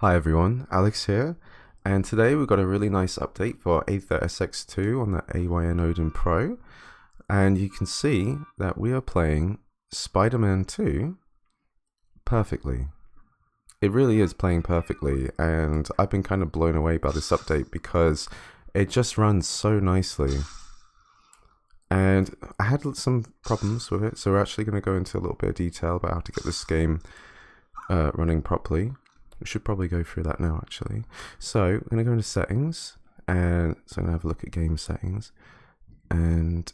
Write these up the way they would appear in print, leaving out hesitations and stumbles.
Hi everyone, Alex here, and today we've got a really nice update for AetherSX2 on the AYN Odin Pro, and you can see that we are playing Spider-Man 2 perfectly. It really is playing perfectly, and I've been kind of blown away by this update because it just runs so nicely. And I had some problems with it, so we're actually going to go into a little bit of detail about how to get this game running properly. We should probably go through that now, actually. So I'm going to go into settings, and so I'm going to have a look at game settings. And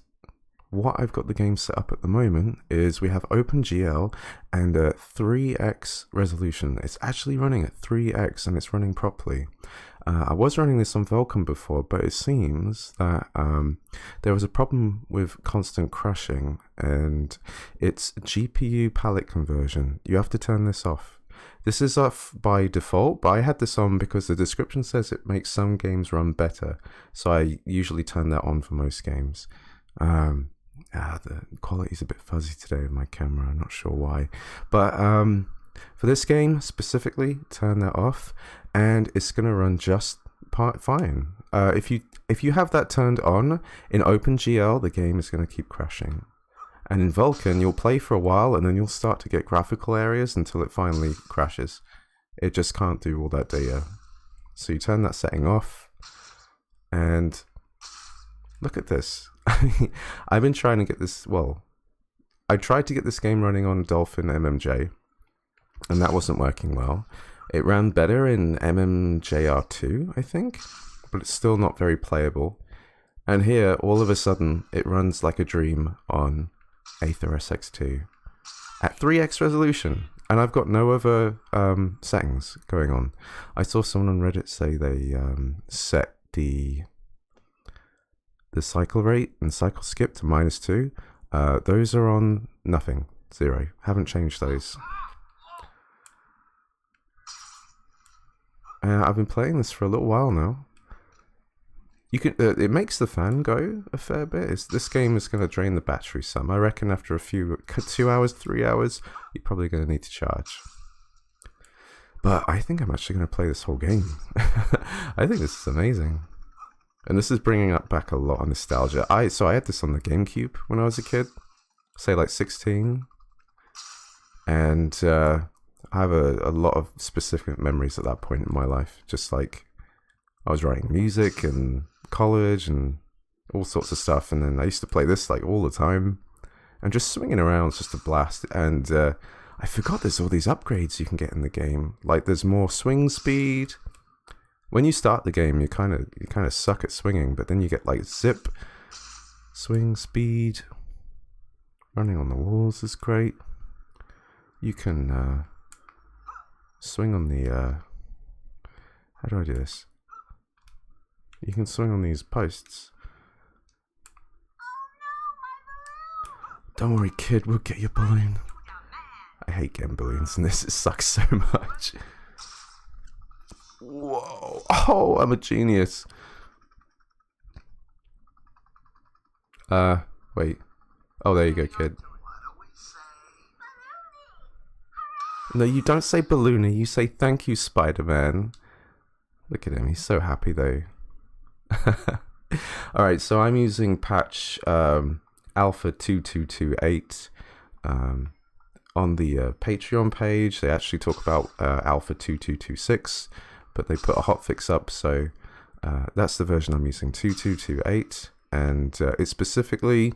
what I've got the game set up at the moment is we have OpenGL and a 3x resolution. It's actually running at 3x and it's running properly. I was running this on Vulkan before, but it seems that there was a problem with constant crashing, and it's GPU palette conversion. You have to turn this off. This is off by default, but I had this on because the description says it makes some games run better, so I usually turn that on for most games. The quality is a bit fuzzy today with my camera, I'm not sure why. But for this game specifically, turn that off, and it's going to run just fine. If you have that turned on, in OpenGL, the game is going to keep crashing. And in Vulkan, you'll play for a while, and then you'll start to get graphical areas until it finally crashes. It just can't do all that data. So you turn that setting off, and look at this. I've been trying to get this, well, I tried to get this game running on Dolphin MMJ, and that wasn't working well. It ran better in MMJR2, I think, but it's still not very playable. And here, all of a sudden, it runs like a dream on AetherSX2 at 3x resolution, and I've got no other settings going on. I saw someone on Reddit say they set the cycle rate and cycle skip to -2. Those are on nothing, 0. Haven't changed those. I've been playing this for a little while now. You can. It makes the fan go a fair bit. This game is going to drain the battery some. I reckon after a few 2 hours, 3 hours, you're probably going to need to charge. But I think I'm actually going to play this whole game. I think this is amazing. And this is bringing up back a lot of nostalgia. So I had this on the GameCube when I was a kid, say like 16, and I have a lot of specific memories at that point in my life. Just like I was writing music and college and all sorts of stuff, and then I used to play this like all the time, and just swinging around is just a blast. And I forgot there's all these upgrades you can get in the game. Like there's more swing speed. When you start the game, you kind of suck at swinging, but then you get like zip, swing speed. Running on the walls is great. You can swing on the how do I do this? You can swing on these posts. Don't worry, kid, we'll get your balloon. I hate getting balloons in this, it sucks so much. Whoa, oh, I'm a genius. Wait. Oh, there you go, kid. No, you don't say balloony, you say thank you, Spider-Man. Look at him, he's so happy though. Alright, so I'm using patch Alpha 2228. On the Patreon page, they actually talk about Alpha 2226, but they put a hotfix up, so that's the version I'm using, 2228, and it specifically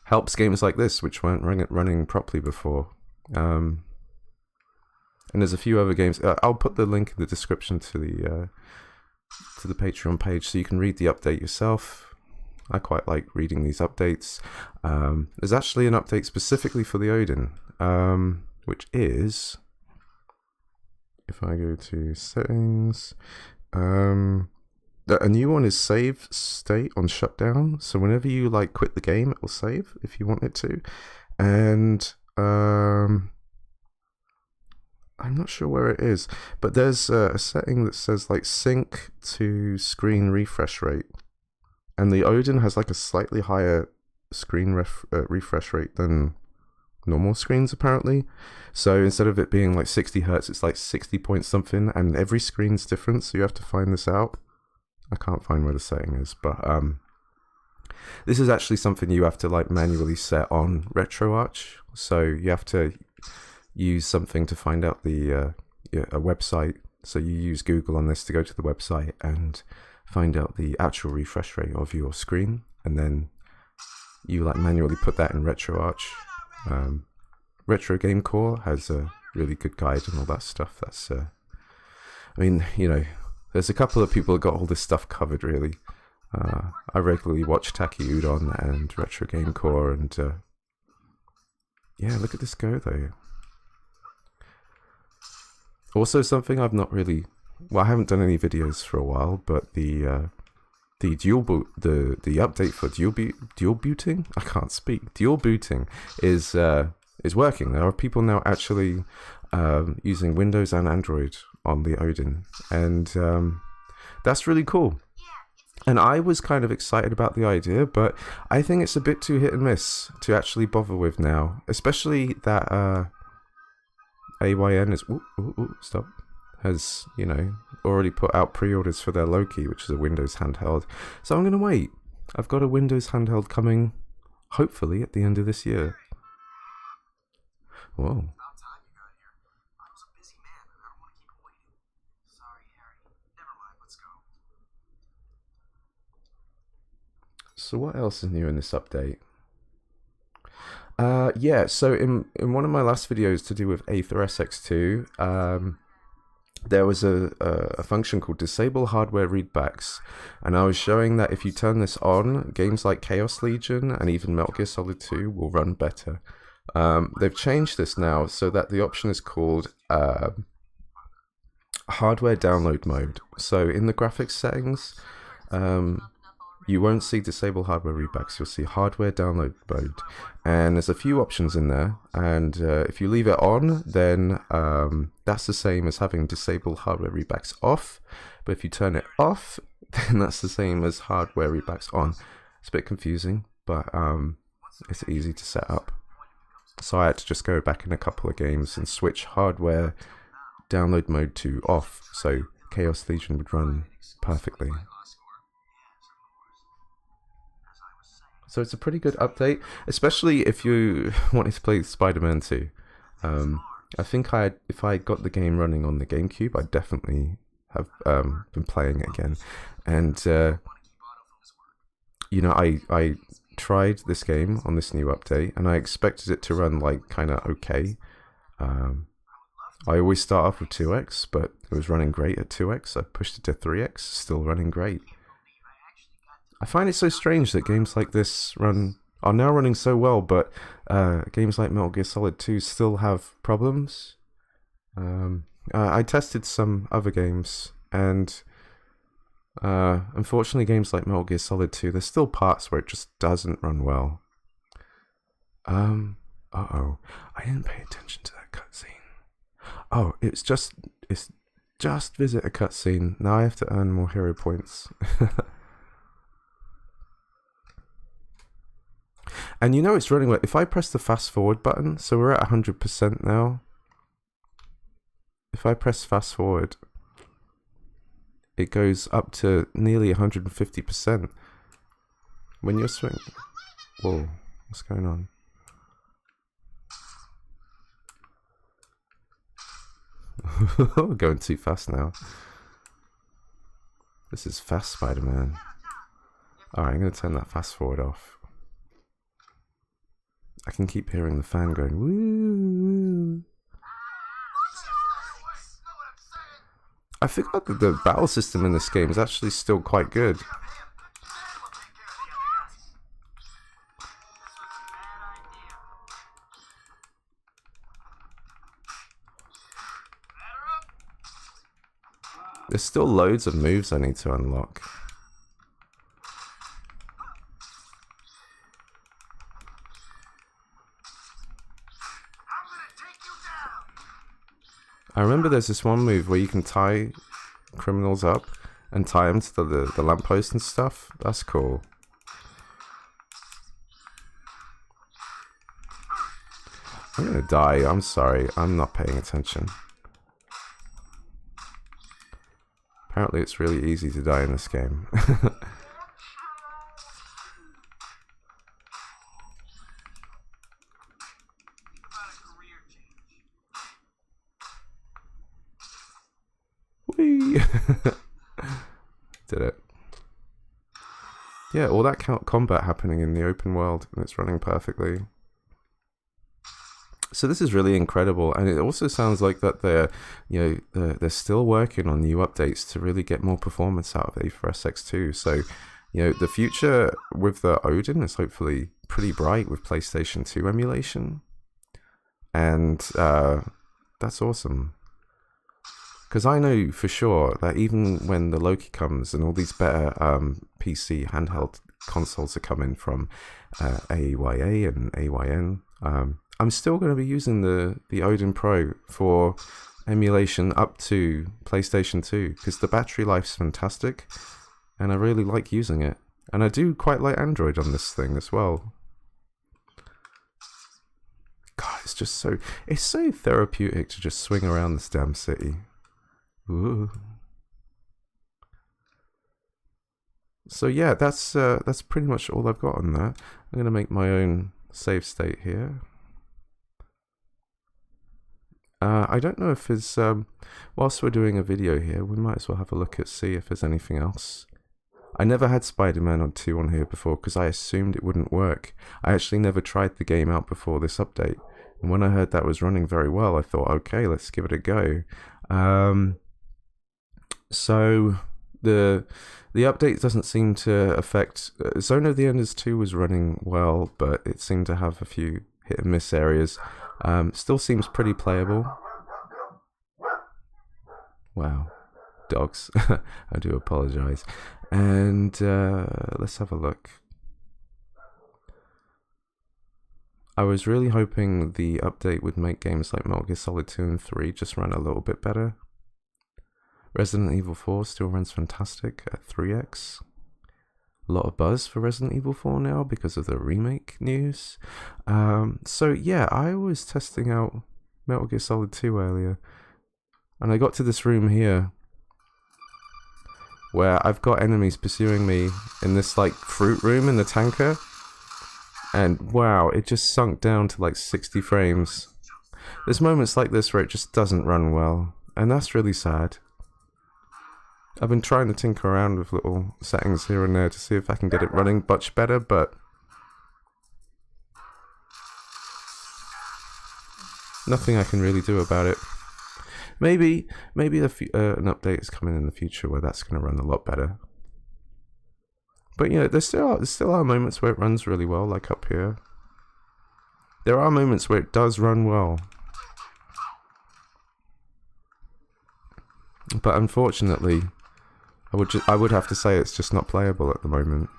helps games like this, which weren't running properly before. And there's a few other games. I'll put the link in the description to the Patreon page so you can read the update yourself. I quite like reading these updates. There's actually an update specifically for the Odin, which is, if I go to settings, a new one is save state on shutdown. So whenever you like quit the game, it will save if you want it to. And I'm not sure where it is, but there's a setting that says like sync to screen refresh rate, and the Odin has like a slightly higher screen refresh rate than normal screens apparently. So instead of it being like 60 hertz, it's like 60 point something, and every screen's different, so you have to find this out. I can't find where the setting is, but this is actually something you have to like manually set on RetroArch. So you have to use something to find out the a website. So you use Google on this to go to the website and find out the actual refresh rate of your screen, and then you like manually put that in RetroArch. Retro Game Core has a really good guide and all that stuff. That's I mean, you know, there's a couple of people that got all this stuff covered really. I regularly watch AYN Odin and Retro Game Core, and yeah, look at this go though. Also, something I've not really, well, I haven't done any videos for a while, but the dual boot, the update for dual booting, I can't speak. Dual booting is working. There are people now actually using Windows and Android on the Odin, and that's really cool. And I was kind of excited about the idea, but I think it's a bit too hit and miss to actually bother with now, especially that AYN is has, you know, already put out pre-orders for their Loki, which is a Windows handheld. So I'm gonna wait. I've got a Windows handheld coming, hopefully at the end of this year. Whoa. So what else is new in this update? Yeah, so in one of my last videos to do with AetherSX2, there was a function called Disable Hardware Readbacks, and I was showing that if you turn this on, games like Chaos Legion and even Metal Gear Solid 2 will run better. They've changed this now so that the option is called Hardware Download Mode. So in the graphics settings, you won't see Disable Hardware Readbacks, you'll see Hardware Download Mode. And there's a few options in there, and if you leave it on, then that's the same as having Disable Hardware Readbacks off. But if you turn it off, then that's the same as Hardware Readbacks on. It's a bit confusing, but it's easy to set up. So I had to just go back in a couple of games and switch Hardware Download Mode to off, so Chaos Legion would run perfectly. So it's a pretty good update, especially if you wanted to play Spider-Man 2. I think if I got the game running on the GameCube, I'd definitely have been playing it again. And you know, I tried this game on this new update, and I expected it to run like kind of okay. I always start off with 2x, but it was running great at 2x. I pushed it to 3x, still running great. I find it so strange that games like this are now running so well, but games like Metal Gear Solid 2 still have problems. I tested some other games, and unfortunately games like Metal Gear Solid 2, there's still parts where it just doesn't run well. Uh-oh, I didn't pay attention to that cutscene. Oh, it's just visit a cutscene. Now I have to earn more hero points. And you know it's running well. If I press the fast forward button, so we're at 100% now. If I press fast forward, it goes up to nearly 150%. When you're swinging... Whoa, what's going on? We're going too fast now. This is fast Spider-Man. Alright, I'm going to turn that fast forward off. I can keep hearing the fan going, woo. I forgot that the battle system in this game is actually still quite good. There's still loads of moves I need to unlock. I remember there's this one move where you can tie criminals up and tie them to the lamppost and stuff. That's cool. I'm gonna die. I'm sorry. I'm not paying attention. Apparently it's really easy to die in this game. Whee! Did it. Yeah, all that combat happening in the open world, and it's running perfectly. So this is really incredible, and it also sounds like that they're still working on new updates to really get more performance out of AetherSX2. So, the future with the Odin is hopefully pretty bright with PlayStation 2 emulation, and that's awesome. Because I know for sure that even when the Loki comes and all these better PC handheld consoles are coming from AYA and AYN, I'm still going to be using the Odin Pro for emulation up to PlayStation 2 because the battery life's fantastic and I really like using it. And I do quite like Android on this thing as well. God, it's so therapeutic to just swing around this damn city. Ooh. So yeah, that's pretty much all I've got on that. I'm gonna make my own save state here. I don't know if there's whilst we're doing a video here, we might as well have a look at see if there's anything else. I never had Spider-Man 2 on here before because I assumed it wouldn't work. I actually never tried the game out before this update, and when I heard that was running very well, I thought, okay, let's give it a go. So the update doesn't seem to affect Zone of the Enders 2 was running well, but it seemed to have a few hit and miss areas. Still seems pretty playable. Wow, dogs. I do apologize. And let's have a look. I was really hoping the update would make games like Metal Gear Solid 2 and 3 just run a little bit better. Resident Evil 4 still runs fantastic at 3x. A lot of buzz for Resident Evil 4 now because of the remake news. So yeah, I was testing out Metal Gear Solid 2 earlier, and I got to this room here where I've got enemies pursuing me in this like fruit room in the tanker, and wow, it just sunk down to like 60 frames. There's moments like this where it just doesn't run well, and that's really sad. I've been trying to tinker around with little settings here and there to see if I can get it running much better, but nothing I can really do about it. Maybe an update is coming in the future where that's going to run a lot better. But there still are moments where it runs really well, like up here. There are moments where it does run well, but unfortunately, I would have to say it's just not playable at the moment.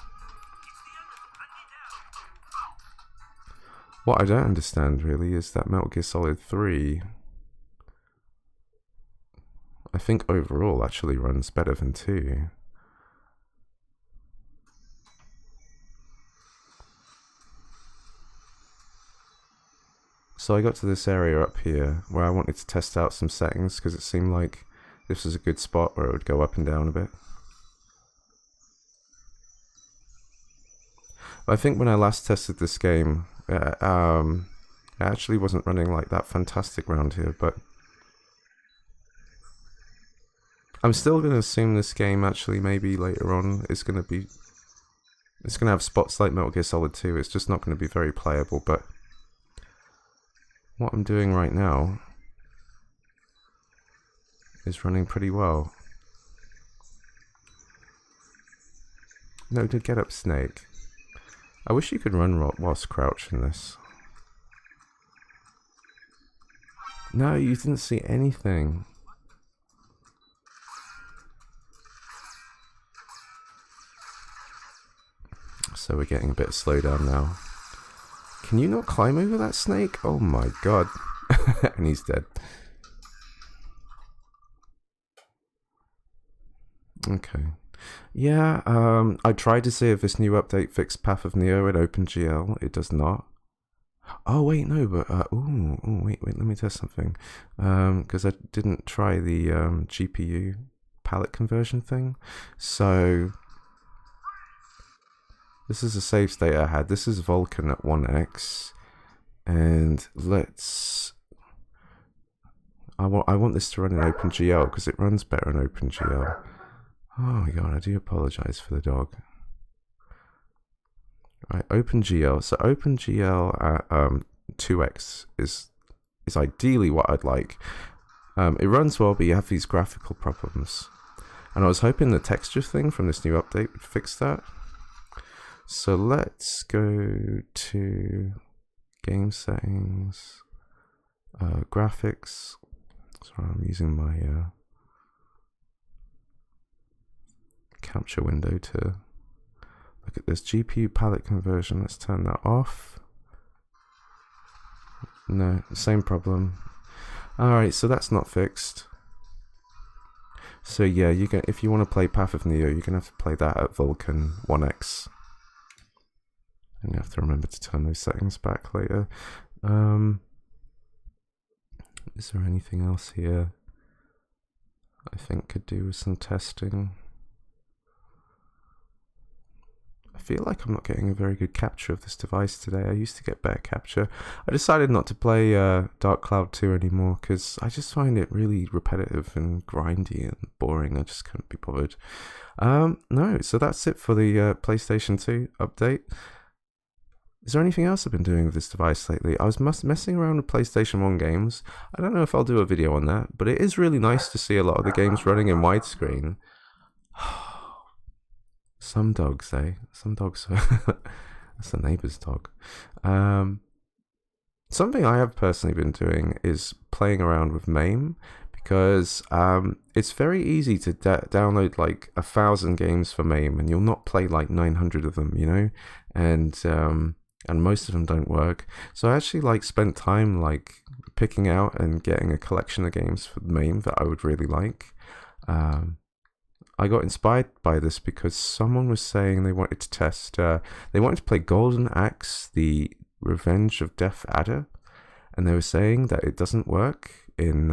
What I don't understand really is that Metal Gear Solid 3, I think overall actually runs better than 2. So I got to this area up here where I wanted to test out some settings because it seemed like this was a good spot where it would go up and down a bit. But I think when I last tested this game, it actually wasn't running like that fantastic around here, but I'm still going to assume this game actually maybe later on is going to have spots like Metal Gear Solid 2. It's just not going to be very playable, but what I'm doing right now is running pretty well. No, to get up, Snake. I wish you could run whilst crouching this. No, you didn't see anything. So we're getting a bit of slowdown now. Can you not climb over that snake? Oh my god. And he's dead. Okay. Yeah, I tried to see if this new update fixed Path of Neo in OpenGL. It does not. Oh wait, no, but wait, let me test something. Because I didn't try the GPU palette conversion thing. So this is a save state I had. This is Vulkan at 1x, and I want this to run in OpenGL because it runs better in OpenGL. Oh my god, I do apologize for the dog. Right, OpenGL. So OpenGL at 2x is ideally what I'd like. It runs well, but you have these graphical problems. And I was hoping the texture thing from this new update would fix that. So let's go to game settings, graphics. Sorry, I'm using my capture window to look at this. GPU palette conversion, let's turn that off. No, same problem. Alright, so that's not fixed. So yeah, if you want to play Path of Neo, you're going to have to play that at Vulkan 1x. And you have to remember to turn those settings back later. Is there anything else here I think could do with some testing? I feel like I'm not getting a very good capture of this device today. I used to get better capture. I decided not to play Dark Cloud 2 anymore because I just find it really repetitive and grindy and boring. I just couldn't be bothered. No, so that's it for the PlayStation 2 update. Is there anything else I've been doing with this device lately? I was messing around with PlayStation 1 games. I don't know if I'll do a video on that, but it is really nice to see a lot of the games running in widescreen. Some dogs, eh? Some dogs. That's the neighbor's dog. Something I have personally been doing is playing around with MAME, because it's very easy to download like 1,000 games for MAME, and you'll not play like 900 of them, you know? And most of them don't work. So I actually like spent time like picking out and getting a collection of games for MAME that I would really like. I got inspired by this because someone was saying they wanted to test, they wanted to play Golden Axe, the Revenge of Death Adder, and they were saying that it doesn't work in,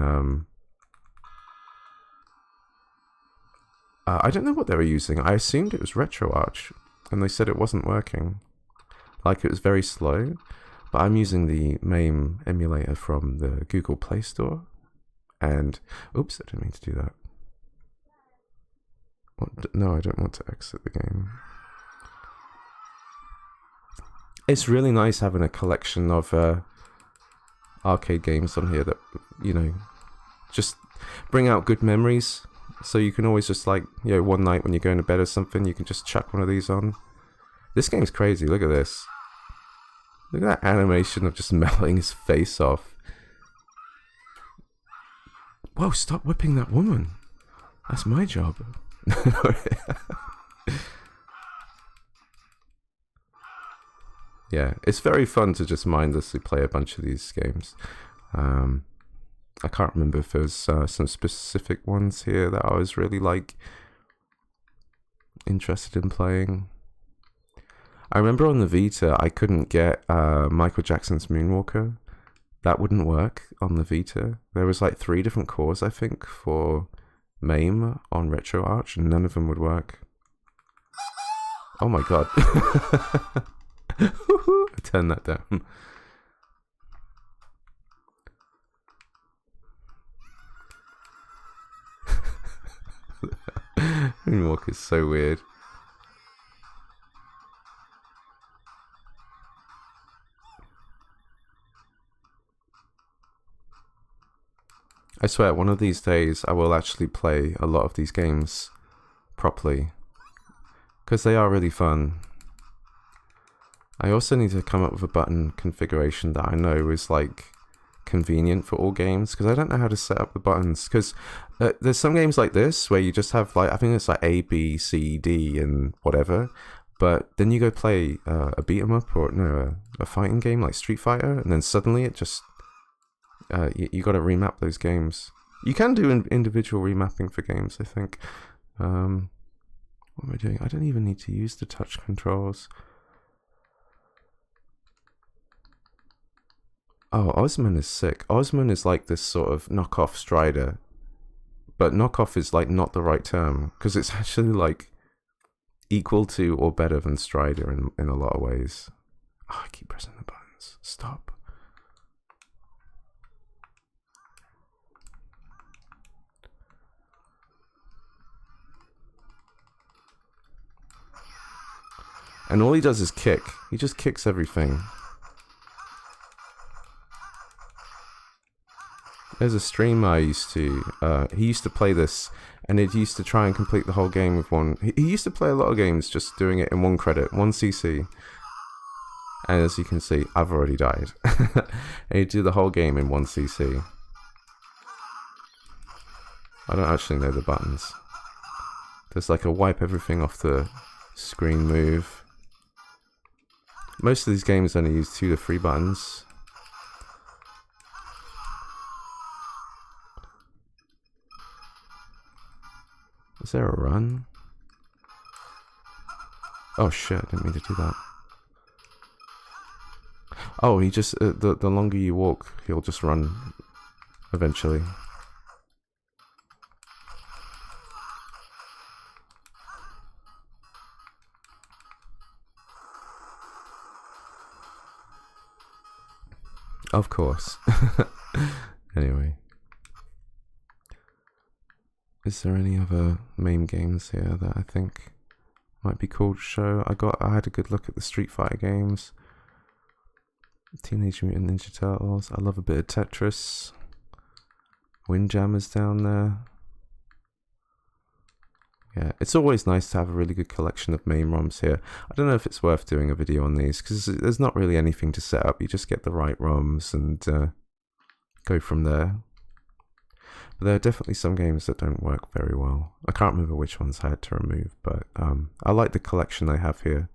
I don't know what they were using. I assumed it was RetroArch, and they said it wasn't working. Like, it was very slow, but I'm using the MAME emulator from the Google Play Store, and, oops, I didn't mean to do that. No, I don't want to exit the game. It's really nice having a collection of arcade games on here that, you know, just bring out good memories. So you can always just, like, you know, one night when you're going to bed or something, you can just chuck one of these on. This game's crazy. Look at this. Look at that animation of just melting his face off. Whoa, stop whipping that woman. That's my job. Yeah, it's very fun to just mindlessly play a bunch of these games. I can't remember if there's some specific ones here that I was really like interested in playing. I remember on the Vita I couldn't get Michael Jackson's Moonwalker. That wouldn't work on the Vita. There was like 3 different cores, I think, for MAME on RetroArch, and none of them would work. Oh my god. Turn that down. Moonwalk is so weird. I swear, one of these days I will actually play a lot of these games properly, because they are really fun. I also need to come up with a button configuration that I know is like convenient for all games, because I don't know how to set up the buttons, because there's some games like this where you just have like, I think it's like A, B, C, D and whatever, but then you go play a beat 'em up or no, a fighting game like Street Fighter, and then suddenly it just you got to remap those games. You can do individual remapping for games, I think. What am I doing? I don't even need to use the touch controls. Oh, Osman is sick. Osman is like this sort of knockoff Strider, but knockoff is like not the right term because it's actually like equal to or better than Strider in a lot of ways. Oh, I keep pressing the buttons. Stop. And all he does is kick. He just kicks everything. There's a streamer I used to, he used to play this, and it used to try and complete the whole game with one. He used to play a lot of games just doing it in one credit, 1cc. And as you can see, I've already died. And he'd do the whole game in 1cc. I don't actually know the buttons. There's like a wipe everything off the screen move. Most of these games only use 2 to 3 buttons. Is there a run? Oh shit, I didn't mean to do that. Oh, he just, the longer you walk, he'll just run eventually. Of course. Anyway. Is there any other MAME games here that I think might be cool to show? I had a good look at the Street Fighter games. Teenage Mutant Ninja Turtles. I love a bit of Tetris. Windjammer's down there. Yeah, it's always nice to have a really good collection of MAME ROMs here. I don't know if it's worth doing a video on these because there's not really anything to set up. You just get the right ROMs and go from there. But there are definitely some games that don't work very well. I can't remember which ones I had to remove, but I like the collection I have here.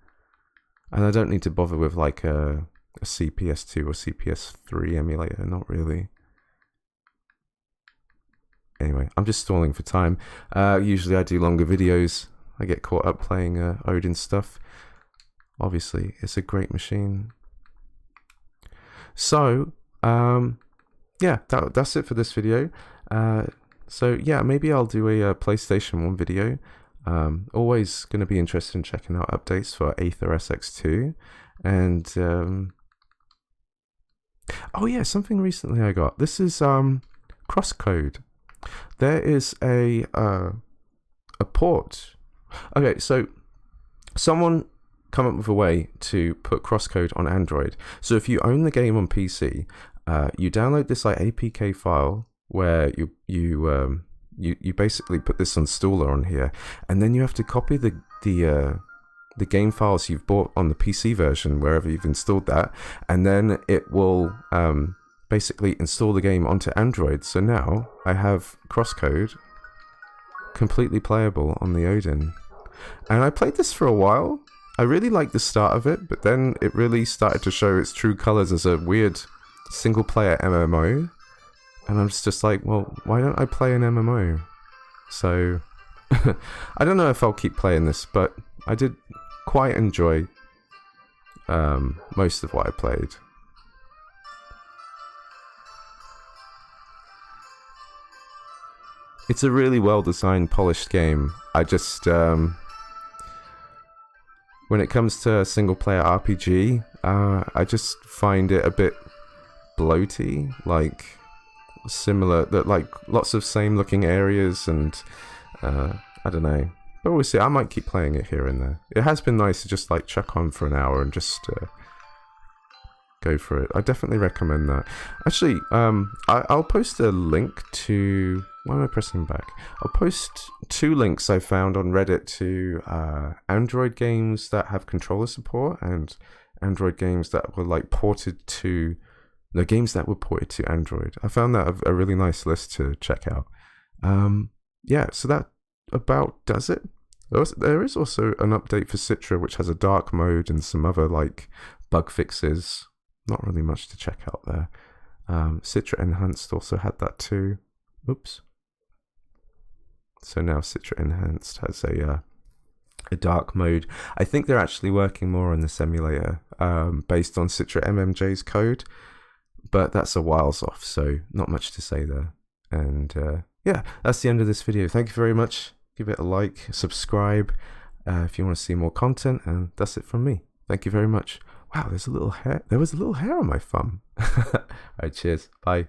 And I don't need to bother with like a CPS2 or CPS3 emulator, not really. Anyway, I'm just stalling for time. Usually I do longer videos. I get caught up playing Odin stuff. Obviously, it's a great machine. So, yeah, that's it for this video. So yeah, maybe I'll do a PlayStation 1 video. Always going to be interested in checking out updates for AetherSX2. And oh yeah, something recently I got. This is CrossCode. There is a port. Okay, so someone come up with a way to put CrossCode on Android. So if you own the game on PC, you download this like APK file where you basically put this installer on here, and then you have to copy the game files you've bought on the PC version wherever you've installed that, and then it will basically install the game onto Android. So now I have CrossCode completely playable on the Odin, and I played this for a while. I really liked the start of it, but then it really started to show its true colors as a weird single player MMO. And I'm just like, well, why don't I play an MMO? So, I don't know if I'll keep playing this, but I did quite enjoy most of what I played. It's a really well-designed, polished game. I just, when it comes to single-player RPG, I just find it a bit bloaty, like similar, that like lots of same looking areas, and I don't know, but we'll see. I might keep playing it here and there. It has been nice to just like chuck on for an hour and just go for it. I definitely recommend that. Actually, I'll post a link to, why am I pressing back? I'll post 2 links I found on Reddit to Android games that have controller support and Android games that were like ported to the games that were ported to Android. I found that a really nice list to check out. Yeah, so that about does it. There is also an update for Citra, which has a dark mode and some other like bug fixes. Not really much to check out there. Citra Enhanced also had that too. Oops. So now Citra Enhanced has a dark mode. I think they're actually working more on this emulator based on Citra MMJ's code. but that's a whiles off, so not much to say there. And yeah, that's the end of this video. Thank you very much. Give it a like, subscribe if you want to see more content, and that's it from me. Thank you very much. Wow, there's a little hair. There was a little hair on my thumb. All right, cheers. Bye.